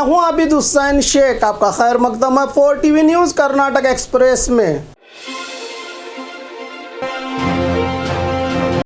हूं आबिद हुसैन शेख, आपका खैर मकदम है 4 टीवी न्यूज़ कर्नाटक एक्सप्रेस में।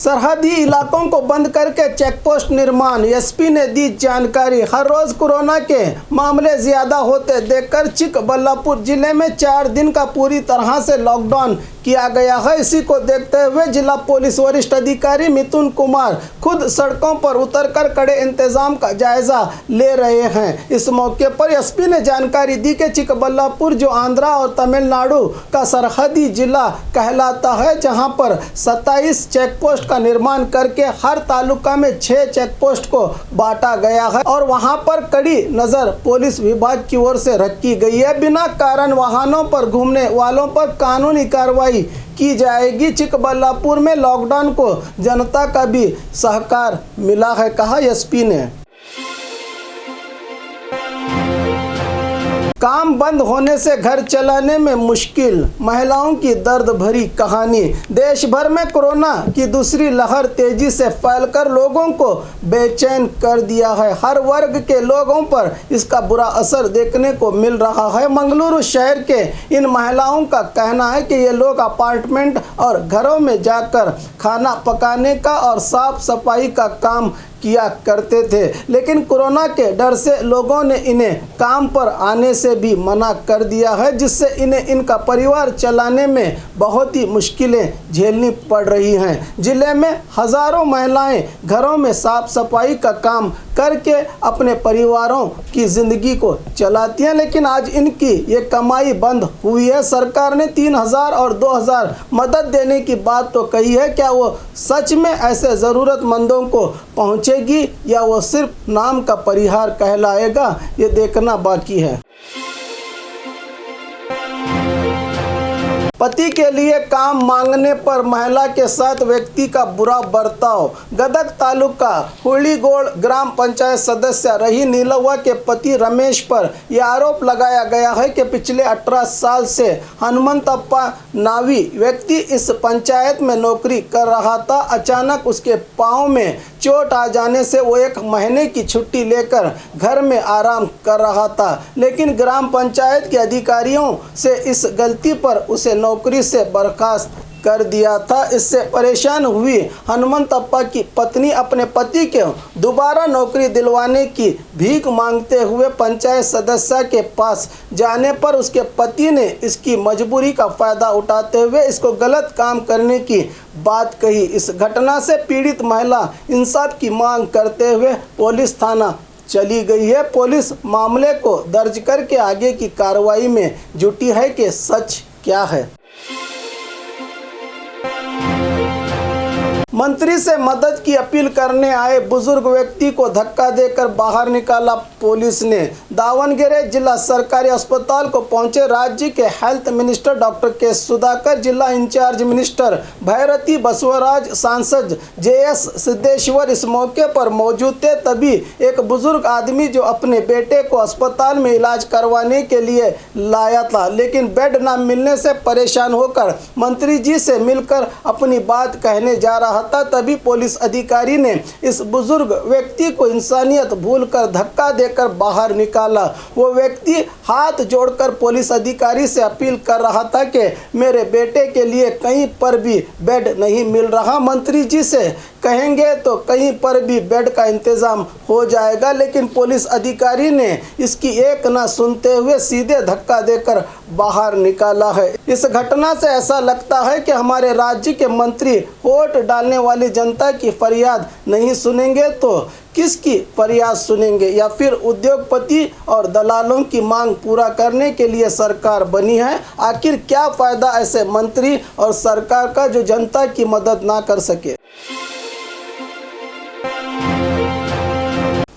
सरहदी इलाकों को बंद करके चेकपोस्ट निर्माण, एसपी ने दी जानकारी। हर रोज कोरोना के मामले ज्यादा होते देखकर चिकबल्लापुर जिले में 4 दिन का पूरी तरह से लॉकडाउन किया गया है। इसी को देखते हुए जिला पुलिस वरिष्ठ अधिकारी मिथुन कुमार खुद सड़कों पर उतरकर कड़े इंतजाम का जायजा ले रहे हैं। इस मौके पर एसपी ने जानकारी दी कि चिकबल्लापुर जो आंध्रा और तमिलनाडु का सरहदी जिला कहलाता है, जहां पर 27 चेकपोस्ट का निर्माण करके हर तालुका में 6 चेकपोस्ट को बांटा गया है और वहां पर कड़ी नजर पुलिस विभाग की ओर से रखी गई है। बिना कारण वाहनों पर घूमने वालों पर कानूनी कार्रवाई की जाएगी। चिकबल्लापुर में लॉकडाउन को जनता का भी सहकार मिला है, कहा एसपी ने। काम बंद होने से घर चलाने में मुश्किल, महिलाओं की दर्द भरी कहानी। देश भर में कोरोना की दूसरी लहर तेजी से फैलकर लोगों को बेचैन कर दिया है। हर वर्ग के लोगों पर इसका बुरा असर देखने को मिल रहा है। मंगलुरु शहर के इन महिलाओं का कहना है कि ये लोग अपार्टमेंट और घरों में जाकर खाना पकाने का और साफ सफाई का काम किया करते थे, लेकिन कोरोना के डर से लोगों ने इन्हें काम पर आने से भी मना कर दिया है, जिससे इन्हें इनका परिवार चलाने में बहुत ही मुश्किलें झेलनी पड़ रही हैं। जिले में हजारों महिलाएं घरों में साफ सफाई का काम करके अपने परिवारों की जिंदगी को चलाती हैं, लेकिन आज इनकी ये कमाई बंद हुई है। सरकार ने 3000 और 2000 मदद देने की बात तो कही है, क्या वो सच में ऐसे ज़रूरतमंदों को पहुंचेगी या वो सिर्फ नाम का परिहार कहलाएगा, ये देखना बाकी है। पति के लिए काम मांगने पर महिला के साथ व्यक्ति का बुरा बर्ताव। गदग तालुका हुलीगोड़ ग्राम पंचायत सदस्य रही नीलवा के पति रमेश पर यह आरोप लगाया गया है कि पिछले 18 साल से हनुमंतप्पा नावी व्यक्ति इस पंचायत में नौकरी कर रहा था। अचानक उसके पांव में चोट आ जाने से वो 1 महीने की छुट्टी लेकर घर में आराम कर रहा था, लेकिन ग्राम पंचायत के अधिकारियों से इस गलती पर उसे नौकरी से बर्खास्त कर दिया था। इससे परेशान हुई हनुमंतप्पा की पत्नी अपने पति के दोबारा नौकरी दिलवाने की भीख मांगते हुए पंचायत सदस्य के पास जाने पर उसके पति ने इसकी मजबूरी का फायदा उठाते हुए इसको गलत काम करने की बात कही। इस घटना से पीड़ित महिला इंसाफ की मांग करते हुए पुलिस थाना चली गई है। पुलिस मामले को दर्ज करके आगे की कार्रवाई में जुटी है कि सच क्या है। मंत्री से मदद की अपील करने आए बुजुर्ग व्यक्ति को धक्का देकर बाहर निकाला पुलिस ने। दावणगेरे जिला सरकारी अस्पताल को पहुंचे राज्य के हेल्थ मिनिस्टर डॉक्टर के सुधाकर, जिला इंचार्ज मिनिस्टर भैरती बसवराज, सांसद जेएस सिद्धेश्वर इस मौके पर मौजूद थे। तभी एक बुजुर्ग आदमी जो अपने बेटे को अस्पताल में इलाज करवाने के लिए लाया था, लेकिन बेड न मिलने से परेशान होकर मंत्री जी से मिलकर अपनी बात कहने जा रहा था। तभी पुलिस अधिकारी ने इस बुजुर्ग व्यक्ति को इंसानियत भूलकर धक्का देकर बाहर निकाला। वो व्यक्ति हाथ जोड़कर पुलिस अधिकारी से अपील कर रहा था कि मेरे बेटे के लिए कहीं पर भी बेड नहीं मिल रहा, मंत्री जी से कहेंगे तो कहीं पर भी बेड का इंतजाम हो जाएगा, लेकिन पुलिस अधिकारी ने इसकी एक न सुनते हुए सीधे धक्का देकर बाहर निकाला है। इस घटना से ऐसा लगता है कि हमारे राज्य के मंत्री वोट डालने वाली जनता की फरियाद नहीं सुनेंगे तो किसकी फरियाद सुनेंगे, या फिर उद्योगपति और दलालों की मांग पूरा करने के लिए सरकार बनी है। आखिर क्या फायदा ऐसे मंत्री और सरकार का जो जनता की मदद ना कर सके।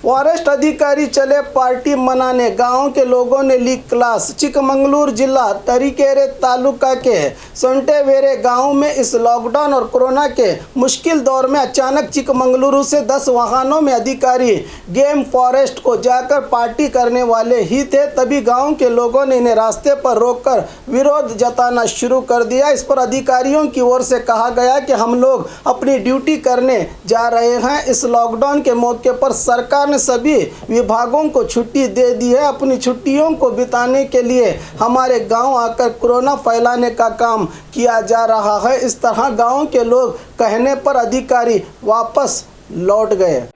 फॉरेस्ट अधिकारी चले पार्टी मनाने, गांव के लोगों ने ली क्लास। चिकमंगलूर जिला तरीकेरे तालुका के सोंटेवेरे गांव में इस लॉकडाउन और कोरोना के मुश्किल दौर में अचानक चिकमंगलुरु से 10 वाहनों में अधिकारी गेम फॉरेस्ट को जाकर पार्टी करने वाले ही थे। तभी गांव के लोगों ने इन्हें रास्ते पर रोककर विरोध जताना शुरू कर दिया। इस पर अधिकारियों की ओर से कहा गया कि हम लोग अपनी ड्यूटी करने जा रहे हैं। इस लॉकडाउन के मौके पर सरकार ने सभी विभागों को छुट्टी दे दी है। अपनी छुट्टियों को बिताने के लिए हमारे गांव आकर कोरोना फैलाने का काम किया जा रहा है। इस तरह गांव के लोग कहने पर अधिकारी वापस लौट गए।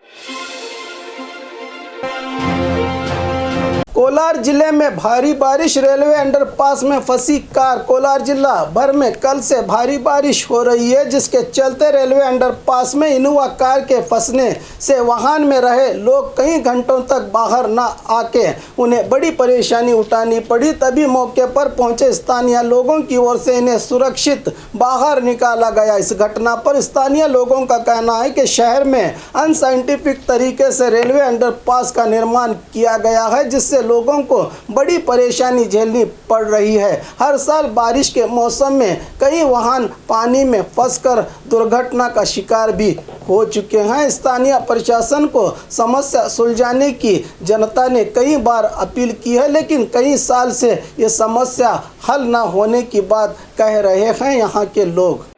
कोलार जिले में भारी बारिश, रेलवे अंडरपास में फंसी कार। कोलार जिला भर में कल से भारी बारिश हो रही है, जिसके चलते रेलवे अंडरपास में इनोवा कार के फंसने से वाहन में रहे लोग कई घंटों तक बाहर न आके उन्हें बड़ी परेशानी उठानी पड़ी। तभी मौके पर पहुंचे स्थानीय लोगों की ओर से इन्हें सुरक्षित बाहर निकाला गया। इस घटना पर स्थानीय लोगों का कहना है कि शहर में अनसाइंटिफिक तरीके से रेलवे अंडरपास का निर्माण किया गया है, जिससे लोगों को बड़ी परेशानी झेलनी पड़ रही है। हर साल बारिश के मौसम में कई वाहन पानी में फंसकर दुर्घटना का शिकार भी हो चुके हैं। स्थानीय प्रशासन को समस्या सुलझाने की जनता ने कई बार अपील की है, लेकिन कई साल से ये समस्या हल न होने की बात कह रहे हैं यहाँ के लोग।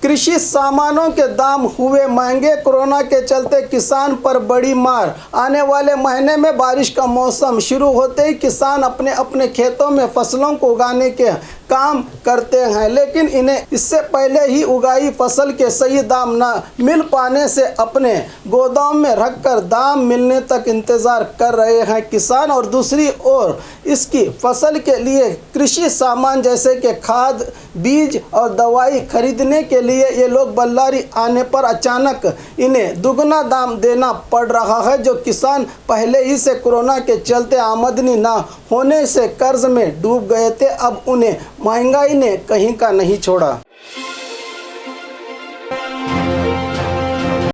कृषि सामानों के दाम हुए महंगे, कोरोना के चलते किसान पर बड़ी मार। आने वाले महीने में बारिश का मौसम शुरू होते ही किसान अपने अपने खेतों में फसलों को उगाने के काम करते हैं, लेकिन इन्हें इससे पहले ही उगाई फसल के सही दाम न मिल पाने से अपने गोदाम में रखकर दाम मिलने तक इंतज़ार कर रहे हैं किसान। और दूसरी ओर इसकी फसल के लिए कृषि सामान जैसे कि खाद, बीज और दवाई खरीदने के लिए ये लोग बल्लारी आने पर अचानक इन्हें दुगना दाम देना पड़ रहा है। जो किसान पहले ही से कोरोना के चलते आमदनी न होने से कर्ज में डूब गए थे, अब उन्हें महंगाई ने कहीं का नहीं छोड़ा।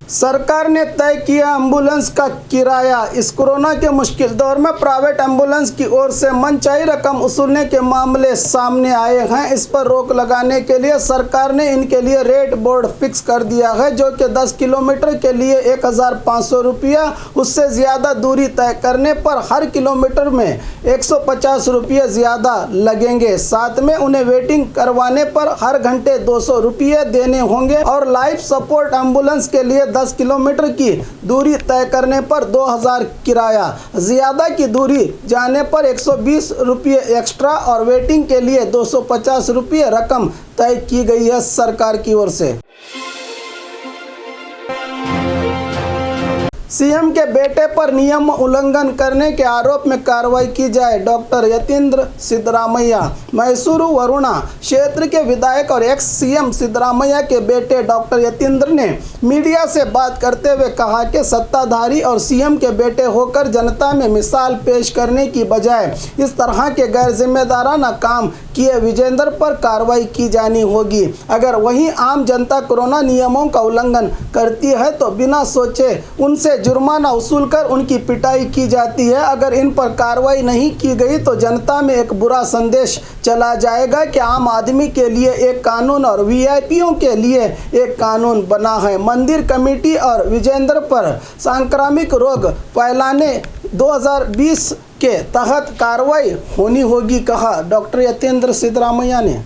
सरकार ने तय किया एम्बुलेंस का किराया। इस कोरोना के मुश्किल दौर में प्राइवेट एम्बुलेंस की ओर से मनचाही रकम वसूलने के मामले सामने आए हैं। इस पर रोक लगाने के लिए सरकार ने इनके लिए रेट बोर्ड फिक्स कर दिया है, जो कि 10 किलोमीटर के लिए 1500 रुपया, उससे ज़्यादा दूरी तय करने पर हर किलोमीटर में 150 रुपये ज़्यादा लगेंगे। साथ में उन्हें वेटिंग करवाने पर हर घंटे 200 रुपये देने होंगे और लाइफ सपोर्ट एम्बुलेंस के लिए 10 किलोमीटर की दूरी तय करने पर 2000 किराया, ज़्यादा की दूरी जाने पर 120 रुपये एक्स्ट्रा और वेटिंग के लिए 250 रुपये रकम तय की गई है सरकार की ओर से। सीएम के बेटे पर नियम उल्लंघन करने के आरोप में कार्रवाई की जाए। डॉक्टर यतीन्द्र सिद्धरामैया मैसूरू वरुणा क्षेत्र के विधायक और एक्स सीएम सिद्धरामैया के बेटे डॉक्टर यतीन्द्र ने मीडिया से बात करते हुए कहा कि सत्ताधारी और सीएम के बेटे होकर जनता में मिसाल पेश करने की बजाय इस तरह के गैर जिम्मेदाराना काम किए विजेंद्र पर कार्रवाई की जानी होगी। अगर वहीं आम जनता कोरोना नियमों का उल्लंघन करती है तो बिना सोचे उनसे जुर्माना वसूल कर उनकी पिटाई की जाती है। अगर इन पर कार्रवाई नहीं की गई तो जनता में एक बुरा संदेश चला जाएगा कि आम आदमी के लिए एक कानून और वीआईपीओं के लिए एक कानून बना है। मंदिर कमेटी और विजेंद्र पर सांक्रामिक रोग फैलाने 2020 के तहत कार्रवाई होनी होगी, कहा डॉक्टर यतीन्द्र सिद्धरामैया ने।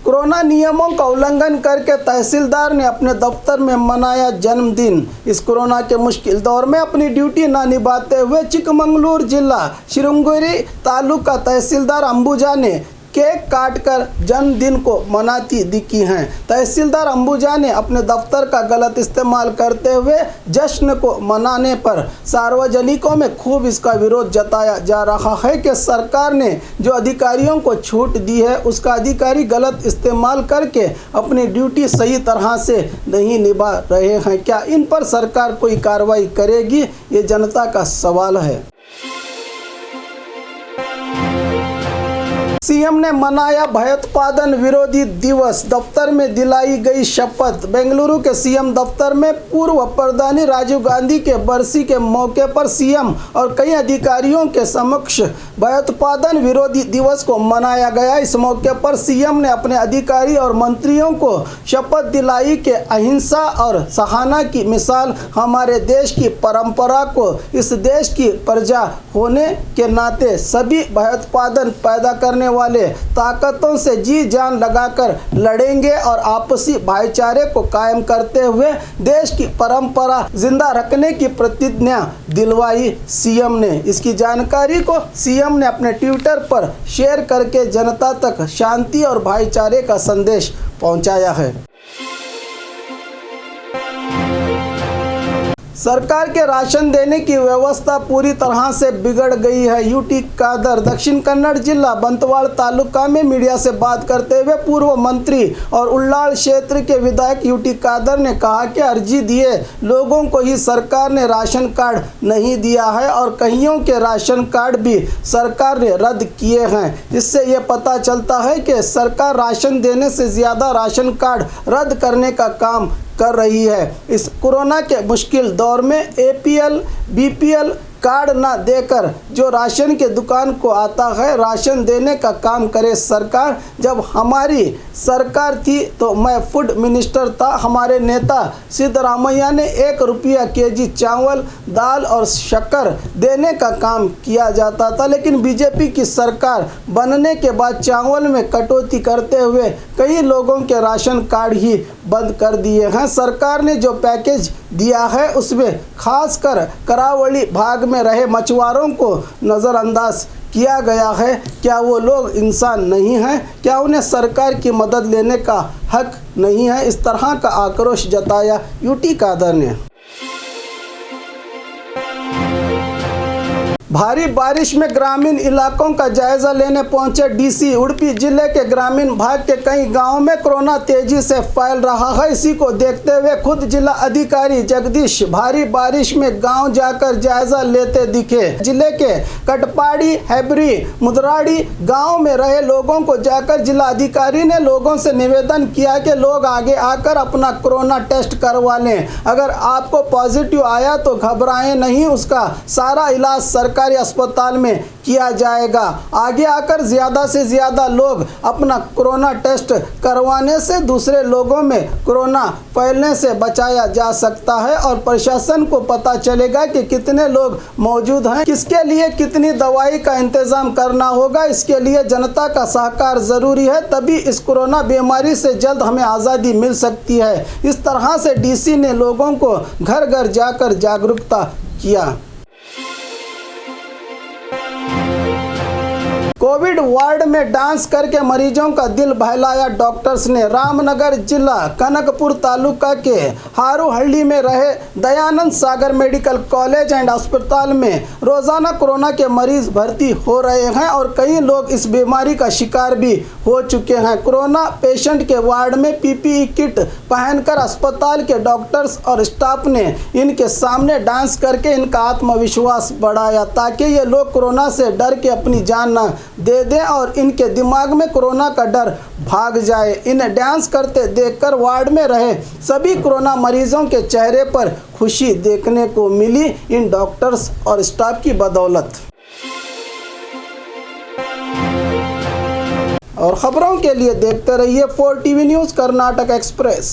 कोरोना नियमों का उल्लंघन करके तहसीलदार ने अपने दफ्तर में मनाया जन्मदिन। इस कोरोना के मुश्किल दौर में अपनी ड्यूटी न निभाते हुए चिकमंगलूर जिला श्रृंगेरी तालुका तहसीलदार अंबुजा ने केक काटकर जन्मदिन को मनाती दिखी हैं। तहसीलदार अंबुजा ने अपने दफ्तर का गलत इस्तेमाल करते हुए जश्न को मनाने पर सार्वजनिकों में खूब इसका विरोध जताया जा रहा है कि सरकार ने जो अधिकारियों को छूट दी है उसका अधिकारी गलत इस्तेमाल करके अपनी ड्यूटी सही तरह से नहीं निभा रहे हैं। क्या इन पर सरकार कोई कार्रवाई करेगी, ये जनता का सवाल है। सीएम ने मनाया भयोत्पादन विरोधी दिवस, दफ्तर में दिलाई गई शपथ। बेंगलुरु के सीएम दफ्तर में पूर्व प्रधानी राजीव गांधी के बरसी के मौके पर सीएम और कई अधिकारियों के समक्ष भयोत्पादन विरोधी दिवस को मनाया गया। इस मौके पर सीएम ने अपने अधिकारी और मंत्रियों को शपथ दिलाई कि अहिंसा और सहाना की मिसाल हमारे देश की परंपरा को इस देश की प्रजा होने के नाते सभी भयोत्पादन पैदा करने करने वाले ताकतों से जी जान लगाकर लड़ेंगे और आपसी भाईचारे को कायम करते हुए देश की परंपरा जिंदा रखने की प्रतिज्ञा दिलवाई सीएम ने। इसकी जानकारी को सीएम ने अपने ट्विटर पर शेयर करके जनता तक शांति और भाईचारे का संदेश पहुंचाया है। सरकार के राशन देने की व्यवस्था पूरी तरह से बिगड़ गई है। यूटी कादर दक्षिण कन्नड़ जिला बंतवाड़ तालुका में मीडिया से बात करते हुए पूर्व मंत्री और उल्लाल क्षेत्र के विधायक यूटी कादर ने कहा कि अर्जी दिए लोगों को ही सरकार ने राशन कार्ड नहीं दिया है और कईयों के राशन कार्ड भी सरकार ने रद्द किए हैं। इससे ये पता चलता है कि सरकार राशन देने से ज़्यादा राशन कार्ड रद्द करने का काम कर रही है। इस कोरोना के मुश्किल दौर में एपीएल बीपीएल कार्ड ना देकर जो राशन के दुकान को आता है राशन देने का काम करे सरकार। जब हमारी सरकार थी तो मैं फूड मिनिस्टर था, हमारे नेता सिद्धरामैया ने 1 रुपया केजी चावल दाल और शक्कर देने का काम किया जाता था, लेकिन बीजेपी की सरकार बनने के बाद चावल में कटौती करते हुए कई लोगों के राशन कार्ड ही बंद कर दिए हैं। सरकार ने जो पैकेज दिया है उसमें खासकर करावली भाग में रहे मछुआरों को नज़रअंदाज किया गया है। क्या वो लोग इंसान नहीं हैं? क्या उन्हें सरकार की मदद लेने का हक नहीं है? इस तरह का आक्रोश जताया यूटी कादर ने। भारी बारिश में ग्रामीण इलाकों का जायजा लेने पहुंचे डीसी। उडुपी जिले के ग्रामीण भाग के कई गांवों में कोरोना तेजी से फैल रहा है। इसी को देखते हुए खुद जिला अधिकारी जगदीश भारी बारिश में गांव जाकर जायजा लेते दिखे। जिले के कटपाड़ी हैबरी मुदराड़ी गांव में रहे लोगों को जाकर जिला अधिकारी ने लोगों से निवेदन किया कि लोग आगे आकर अपना कोरोना टेस्ट करवा लें। अगर आपको पॉजिटिव आया तो घबराएं नहीं, उसका सारा इलाज सरकारी अस्पताल में किया जाएगा। आगे आकर ज़्यादा से ज़्यादा लोग अपना कोरोना टेस्ट करवाने से दूसरे लोगों में कोरोना फैलने से बचाया जा सकता है और प्रशासन को पता चलेगा कि कितने लोग मौजूद हैं, किसके लिए कितनी दवाई का इंतज़ाम करना होगा। इसके लिए जनता का सहकार ज़रूरी है, तभी इस कोरोना बीमारी से जल्द हमें आज़ादी मिल सकती है। इस तरह से डीसी ने लोगों को घर घर जाकर जागरूकता किया। कोविड वार्ड में डांस करके मरीजों का दिल बहलाया डॉक्टर्स ने। रामनगर जिला कनकपुर तालुका के हारूहल्ली में रहे दयानंद सागर मेडिकल कॉलेज एंड अस्पताल में रोजाना कोरोना के मरीज भर्ती हो रहे हैं और कई लोग इस बीमारी का शिकार भी हो चुके हैं। कोरोना पेशेंट के वार्ड में पीपीई किट पहनकर अस्पताल के डॉक्टर्स और स्टाफ ने इनके सामने डांस करके इनका आत्मविश्वास बढ़ाया ताकि ये लोग कोरोना से डर के अपनी जान न दे दें और इनके दिमाग में कोरोना का डर भाग जाए। इन्हें डांस करते देखकर वार्ड में रहे सभी कोरोना मरीजों के चेहरे पर खुशी देखने को मिली, इन डॉक्टर्स और स्टाफ की बदौलत। और खबरों के लिए देखते रहिए 4 टीवी न्यूज़ कर्नाटक एक्सप्रेस।